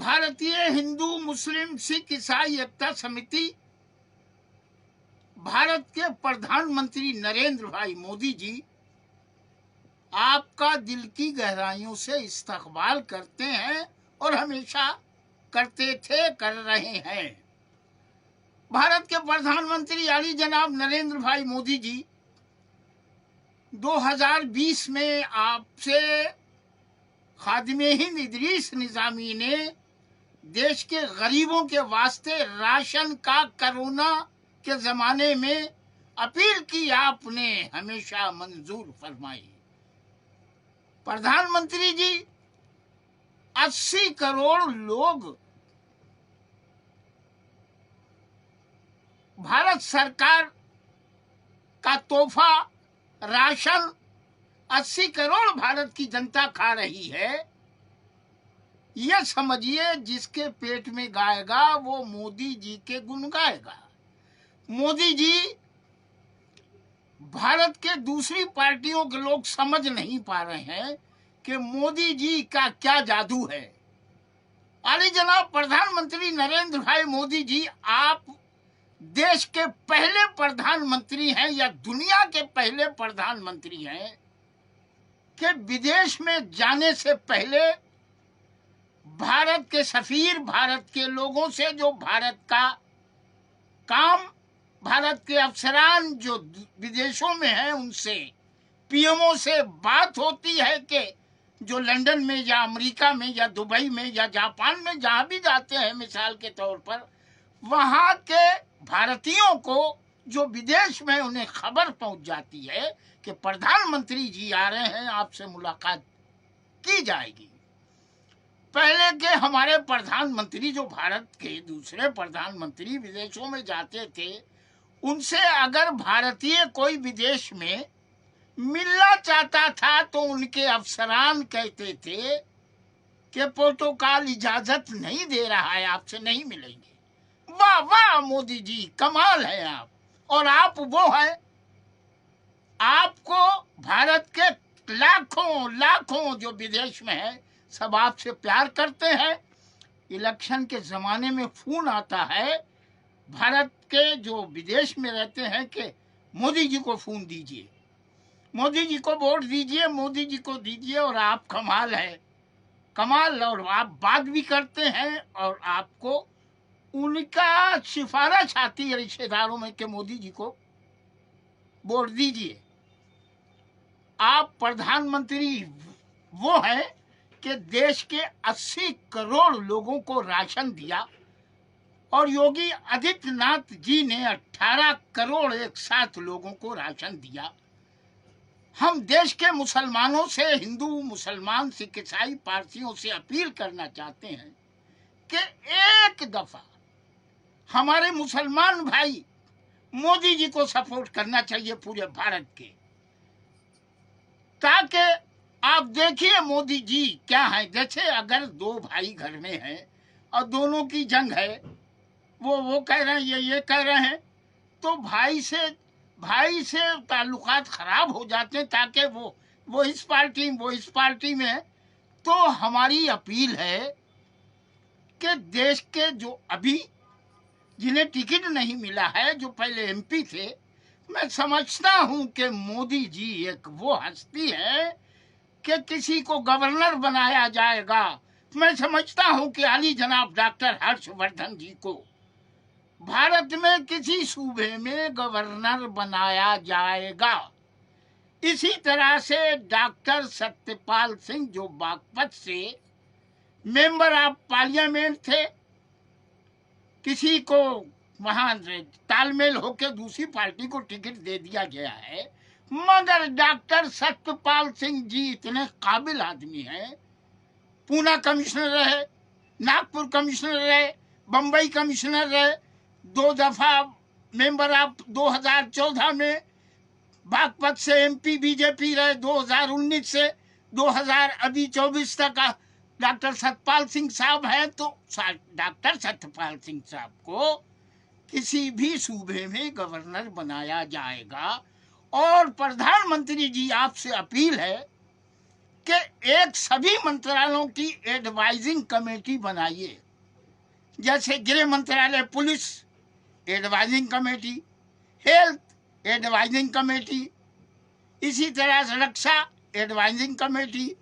भारतीय हिंदू मुस्लिम सिख ईसाई एकता समिति भारत के प्रधानमंत्री नरेंद्र भाई मोदी जी आपका दिल की गहराइयों से इस्तकबाल करते हैं और हमेशा करते थे, कर रहे हैं। भारत के प्रधानमंत्री आली जनाब नरेंद्र भाई मोदी जी 2020 में आपसे खादिमे हिंद इदरीस निजामी ने देश के गरीबों के वास्ते राशन का कोरोना के जमाने में अपील की, आपने हमेशा मंजूर फरमाई। प्रधानमंत्री जी 80 करोड़ लोग भारत सरकार का तोहफा राशन 80 करोड़ भारत की जनता खा रही है। यह समझिए जिसके पेट में गाएगा वो मोदी जी के गुण गाएगा। मोदी जी भारत के दूसरी पार्टियों के लोग समझ नहीं पा रहे हैं कि मोदी जी का क्या जादू है। आली जनाब प्रधानमंत्री नरेंद्र भाई मोदी जी, आप देश के पहले प्रधानमंत्री हैं या दुनिया के पहले प्रधानमंत्री हैं कि विदेश में जाने से पहले भारत के सफीर, भारत के लोगों से, जो भारत का काम, भारत के अफसरान जो विदेशों में हैं, उनसे पीएमओ से बात होती है कि जो लंदन में या अमेरिका में या दुबई में या जापान में जहां भी जाते हैं, मिसाल के तौर पर, वहां के भारतीयों को जो विदेश में उन्हें खबर पहुंच जाती है कि प्रधानमंत्री जी आ रहे हैं, आपसे मुलाकात की जाएगी। पहले के हमारे प्रधानमंत्री, जो भारत के दूसरे प्रधानमंत्री विदेशों में जाते थे, उनसे अगर भारतीय कोई विदेश में मिलना चाहता था तो उनके अफसरान कहते थे कि प्रोटोकॉल इजाजत नहीं दे रहा है, आपसे नहीं मिलेंगे। वाह वाह मोदी जी, कमाल है आप। और आप वो हैं, आपको भारत के लाखों लाखों जो विदेश में है सब आपसे प्यार करते हैं। इलेक्शन के जमाने में फोन आता है भारत के जो विदेश में रहते हैं कि मोदी जी को फोन दीजिए, मोदी जी को वोट दीजिए, मोदी जी को दीजिए। और आप कमाल है, कमाल। और आप बात भी करते हैं और आपको उनका सिफारिश आती है रिश्तेदारों में कि मोदी जी को वोट दीजिए। आप प्रधानमंत्री वो हैं कि देश के 80 करोड़ लोगों को राशन दिया और योगी आदित्यनाथ जी ने 18 करोड़ एक साथ लोगों को राशन दिया। हम देश के मुसलमानों से, हिंदू मुसलमान सिख ईसाई पारसियों से अपील करना चाहते हैं कि एक दफा हमारे मुसलमान भाई मोदी जी को सपोर्ट करना चाहिए पूरे भारत के, ताकि आप देखिए मोदी जी क्या है। जैसे अगर दो भाई घर में हैं और दोनों की जंग है, वो कह रहे हैं, ये कह रहे हैं, तो भाई से ताल्लुकात खराब हो जाते हैं, ताकि वो इस पार्टी वो इस पार्टी में। तो हमारी अपील है कि देश के जो अभी जिन्हें टिकट नहीं मिला है, जो पहले एमपी थे, मैं समझता हूं कि मोदी जी एक वो हस्ती है कि किसी को गवर्नर बनाया जाएगा। मैं समझता हूं कि आली जनाब डॉक्टर हर्षवर्धन जी को भारत में किसी सूबे में गवर्नर बनाया जाएगा। इसी तरह से डॉक्टर सत्यपाल सिंह जो बागपत से मेंबर ऑफ पार्लियामेंट थे, किसी को वहां तालमेल होकर दूसरी पार्टी को टिकट दे दिया गया है, मगर डॉक्टर सत्यपाल सिंह जी इतने काबिल आदमी हैं। पूना कमिश्नर रहे, नागपुर कमिश्नर रहे, बम्बई कमिश्नर रहे, 2 दफा मेंबर ऑफ 2014 में बागपत से एमपी बीजेपी रहे, 2019 से 2024 तक डॉक्टर सत्यपाल सिंह साहब हैं। तो डॉक्टर सत्यपाल सिंह साहब को किसी भी सूबे में गवर्नर बनाया जाएगा। और प्रधानमंत्री जी आपसे अपील है कि एक सभी मंत्रालयों की एडवाइजिंग कमेटी बनाइए, जैसे गृह मंत्रालय, police advising committee, health advising committee, इसी तरह से रक्षा एडवाइजिंग कमेटी,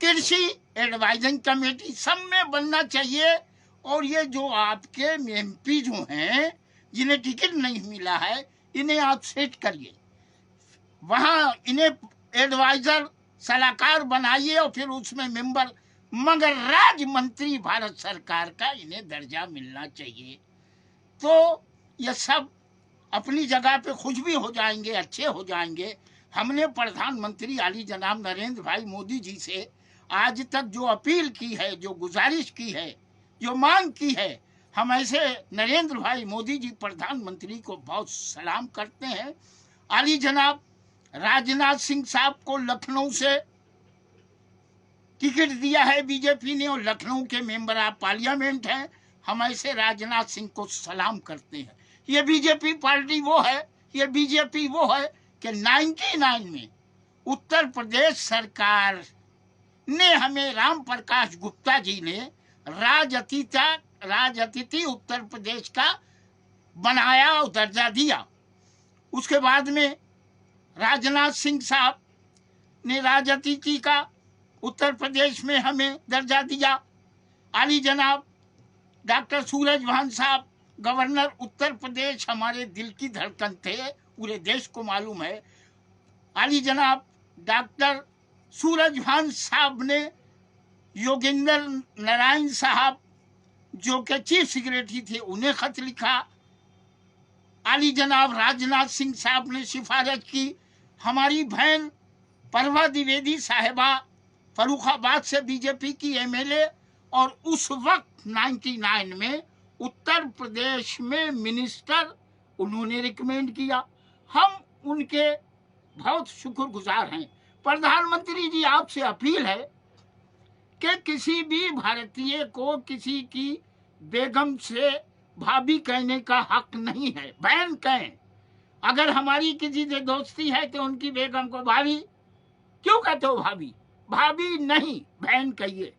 कृषि एडवाइजिंग कमेटी, सब में बनना चाहिए। और ये जो आपके एमपी जो हैं जिन्हें टिकट नहीं मिला है, इन्हें आप सेट करिए, वहाँ इन्हें एडवाइजर सलाहकार बनाइए और फिर उसमें मेंबर, मगर राज्य मंत्री भारत सरकार का इन्हें दर्जा मिलना चाहिए। तो ये सब अपनी जगह पे खुश भी हो जाएंगे, अच्छे हो जाएंगे। हमने प्रधानमंत्री आली जनाब नरेंद्र भाई मोदी जी से आज तक जो अपील की है, जो गुजारिश की है, जो मांग की है, हम ऐसे नरेंद्र भाई मोदी जी प्रधानमंत्री को बहुत सलाम करते हैं। आली जनाब राजनाथ सिंह साहब को लखनऊ से टिकट दिया है बीजेपी ने और लखनऊ के मेंबर ऑफ पार्लियामेंट हैं। हम ऐसे राजनाथ सिंह को सलाम करते हैं। ये बीजेपी पार्टी वो है, ये बीजेपी वो है कि 99 में उत्तर प्रदेश सरकार ने हमें, राम प्रकाश गुप्ता जी ने राजअतिथि उत्तर प्रदेश का बनाया और दर्जा दिया। उसके बाद में राजनाथ सिंह साहब ने राजअतिथि का उत्तर प्रदेश में हमें दर्जा दिया। आली जनाब डॉक्टर सूरजभान साहब गवर्नर उत्तर प्रदेश हमारे दिल की धड़कन थे, पूरे देश को मालूम है। आली जनाब डॉक्टर सूरजभान साहब ने योगेंद्र नारायण साहब जो कि चीफ सेक्रेटरी थे, उन्हें खत लिखा। आली जनाब राजनाथ सिंह साहब ने सिफारिश की। हमारी बहन परवा द्विवेदी साहिबा फरुखाबाद से बीजेपी की एमएलए, और उस वक्त 99 में उत्तर प्रदेश में मिनिस्टर उन्होंने रिकमेंड किया। हम उनके बहुत शुक्रगुजार हैं। प्रधानमंत्री जी, आपसे अपील है कि किसी भी भारतीय को किसी की बेगम से भाभी कहने का हक नहीं है, बहन कहें। अगर हमारी किसी से दोस्ती है तो उनकी बेगम को भाभी क्यों कहते हो? भाभी भाभी नहीं, बहन कहिए।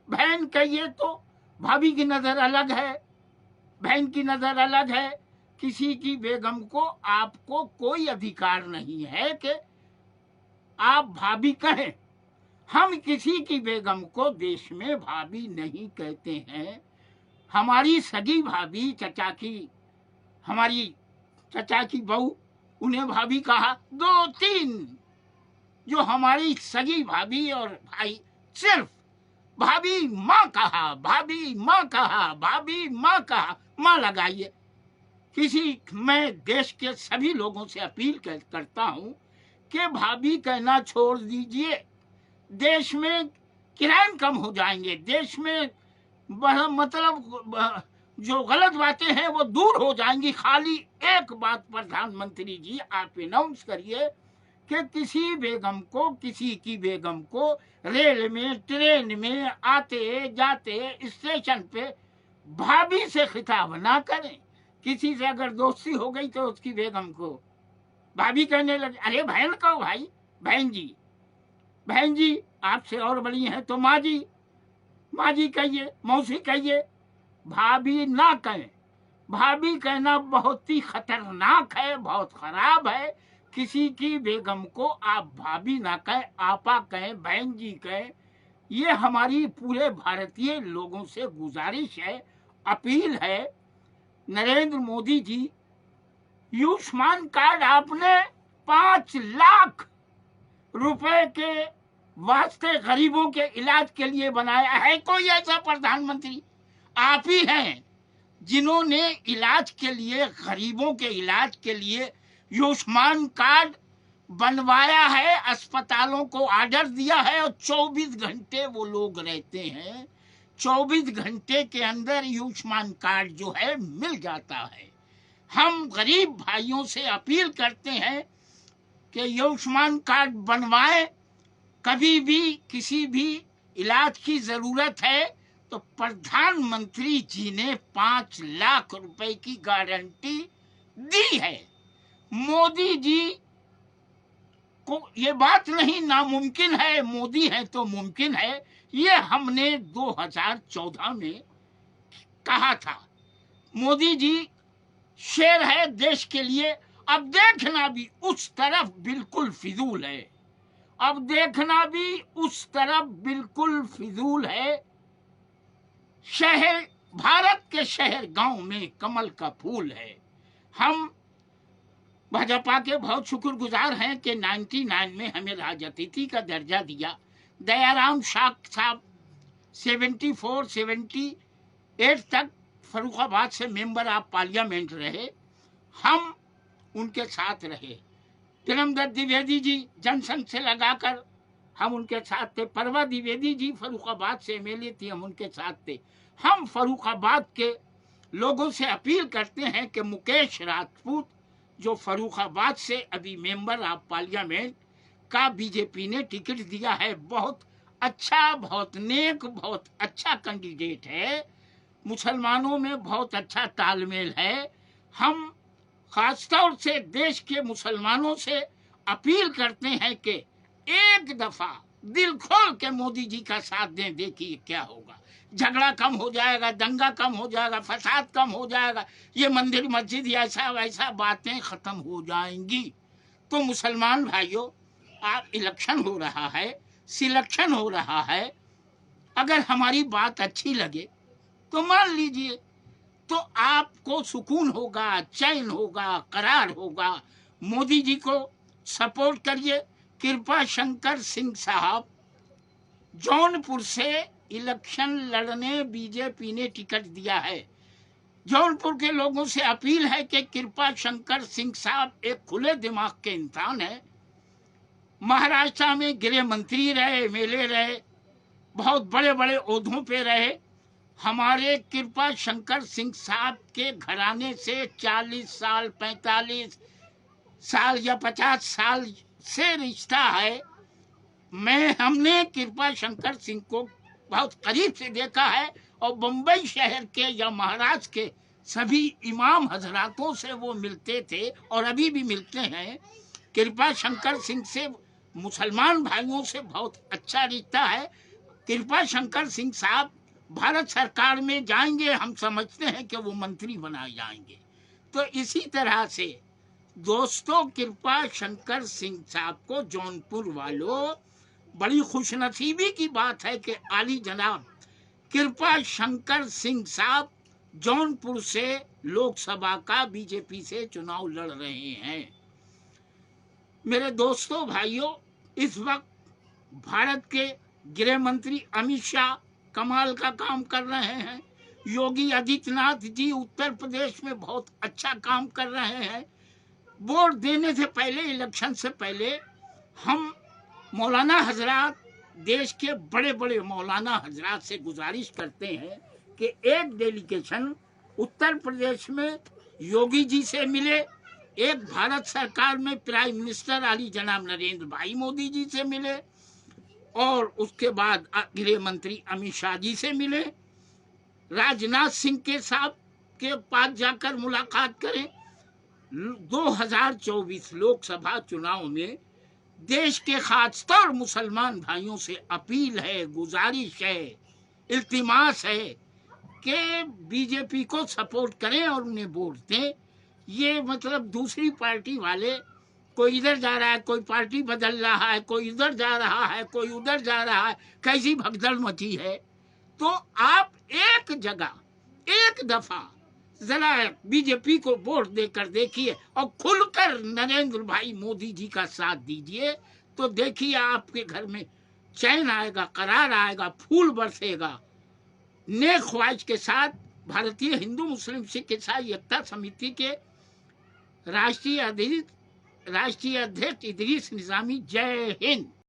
बहन कहिए तो भाभी की नजर अलग है, बहन की नजर अलग है। किसी की बेगम को आपको कोई अधिकार नहीं है कि आप भाभी कहें। हम किसी की बेगम को देश में भाभी नहीं कहते हैं। हमारी सगी भाभी, चचा की, हमारी चचा की बहू, उन्हें भाभी कहा। 2-3 जो हमारी सगी भाभी और भाई, सिर्फ भाभी माँ कहा, भाभी माँ कहा, भाभी माँ कहा, माँ लगाइए। मैं देश के सभी लोगों से अपील करता हूँ कि भाभी कहना छोड़ दीजिए। देश में क्राइम कम हो जाएंगे, देश में मतलब जो गलत बातें हैं वो दूर हो जाएंगी। खाली एक बात प्रधानमंत्री जी आप अनाउंस करिए कि किसी बेगम को, किसी की बेगम को रेल में, ट्रेन में, आते जाते स्टेशन पे भाभी से खिताब ना करें। किसी से अगर दोस्ती हो गई तो उसकी बेगम को भाभी कहने लगे। अरे बहन कहो भाई, बहन जी, बहन जी आपसे और बड़ी हैं तो माँ जी, माँ जी कहिए, मौसी कहिए, भाभी ना कहें। भाभी कहना बहुत ही खतरनाक है, बहुत खराब है। किसी की बेगम को आप भाभी ना कहें, आपा कहें, बहन जी कहें। ये हमारी पूरे भारतीय लोगों से गुजारिश है, अपील है। नरेंद्र मोदी जी, आयुष्मान कार्ड आपने 5 लाख रुपए के वास्ते गरीबों के इलाज के लिए बनाया है। कोई ऐसा प्रधानमंत्री? आप ही हैं जिन्होंने इलाज के लिए, गरीबों के इलाज के लिए आयुष्मान कार्ड बनवाया है, अस्पतालों को ऑर्डर दिया है और 24 घंटे वो लोग रहते हैं। 24 घंटे के अंदर आयुष्मान कार्ड जो है मिल जाता है। हम गरीब भाइयों से अपील करते हैं कि आयुष्मान कार्ड बनवाएं। कभी भी किसी भी इलाज की जरूरत है तो प्रधानमंत्री जी ने 5 लाख रुपए की गारंटी दी है। मोदी जी ये बात नहीं नामुमकिन है, मोदी है तो मुमकिन है, ये हमने 2014 में कहा था। मोदी जी शेर है देश के लिए। अब देखना भी उस तरफ बिल्कुल फिजूल है, अब देखना भी उस तरफ बिल्कुल फिजूल है। शहर, भारत के शहर गांव में कमल का फूल है। हम भाजपा के बहुत शुक्रगुजार हैं कि 99 में हमें राज्य अतिथि का दर्जा दिया। दयाराम शाह साहब 74-78 तक फर्रुखाबाद से मेंबर ऑफ पार्लियामेंट रहे, हम उनके साथ रहे। प्रेमदत्त द्विवेदी जी जनसंघ से लगाकर हम उनके साथ थे। परवा द्विवेदी जी फर्रुखाबाद से एमएलए थी, हम उनके साथ थे। हम फर्रुखाबाद के लोगों से अपील करते हैं कि मुकेश राजपूत जो फर्रुखाबाद से अभी मेंबर ऑफ पार्लियामेंट का बीजेपी ने टिकट दिया है, बहुत अच्छा, बहुत नेक, बहुत अच्छा कैंडिडेट है। मुसलमानों में बहुत अच्छा तालमेल है। हम खासतौर से देश के मुसलमानों से अपील करते हैं कि एक दफा दिल खोल के मोदी जी का साथ दें, देखिए क्या होगा। झगड़ा कम हो जाएगा, दंगा कम हो जाएगा, फसाद कम हो जाएगा, ये मंदिर मस्जिद ऐसा वैसा बातें खत्म हो जाएंगी। तो मुसलमान भाइयों, आप इलेक्शन हो रहा है, सिलेक्शन हो रहा है, अगर हमारी बात अच्छी लगे तो मान लीजिए, तो आपको सुकून होगा, चैन होगा, करार होगा। मोदी जी को सपोर्ट करिए। कृपा शंकर सिंह साहब जौनपुर से इलेक्शन लड़ने बीजेपी ने टिकट दिया है। जौनपुर के लोगों से अपील है कि कृपा शंकर सिंह साहब एक खुले दिमाग के इंसान है। महाराष्ट्र में गृह मंत्री रहे, एमएलए रहे, बहुत बड़े बड़े ओहदों पे रहे। हमारे कृपा शंकर सिंह साहब के घराने से 40 साल, 45 साल या 50 साल से रिश्ता है। हमने कृपा शंकर सिंह को बहुत करीब से देखा है और बम्बई शहर के या महाराष्ट्र के सभी इमाम हजरातों से वो मिलते थे और अभी भी मिलते हैं। कृपा शंकर सिंह से मुसलमान भाइयों से बहुत अच्छा रिश्ता है। कृपा शंकर सिंह साहब भारत सरकार में जाएंगे, हम समझते हैं कि वो मंत्री बनाए जाएंगे। तो इसी तरह से दोस्तों, कृपा शंकर सिंह साहब को जौनपुर वालों, बड़ी खुशनसीबी की बात है कि आली जनाब कृपा शंकर सिंह साहब जौनपुर से लोकसभा का बीजेपी से चुनाव लड़ रहे हैं। मेरे दोस्तों भाइयों, इस वक्त भारत के गृह मंत्री अमित शाह कमाल का काम कर रहे हैं। योगी आदित्यनाथ जी उत्तर प्रदेश में बहुत अच्छा काम कर रहे हैं। वोट देने से पहले, इलेक्शन से पहले, हम मौलाना हजरात, देश के बड़े बड़े मौलाना हजरात से गुजारिश करते हैं कि एक डेलीगेशन उत्तर प्रदेश में योगी जी से मिले, एक भारत सरकार में प्राइम मिनिस्टर आली जनाब नरेंद्र भाई मोदी जी से मिले और उसके बाद गृह मंत्री अमित शाह जी से मिले, राजनाथ सिंह के साथ के पास जाकर मुलाकात करें। 2024 लोकसभा चुनाव में देश के खासतौर मुसलमान भाइयों से अपील है, गुजारिश है, इल्तिमास है कि बीजेपी को सपोर्ट करें और उन्हें वोट दें। ये मतलब दूसरी पार्टी वाले, कोई इधर जा रहा है, कोई पार्टी बदल रहा है, कोई इधर जा रहा है, कोई उधर जा रहा है, कैसी भगदड़ मची है। तो आप एक जगह, एक दफा जरा बीजेपी को वोट देकर देखिए और खुलकर नरेंद्र भाई मोदी जी का साथ दीजिए, तो देखिए आपके घर में चैन आएगा, करार आएगा, फूल बरसेगा। नेक ख्वाहिश के साथ भारतीय हिंदू मुस्लिम सिख ईसाई एकता समिति के राष्ट्रीय अध्यक्ष इदरीस निजामी। जय हिंद।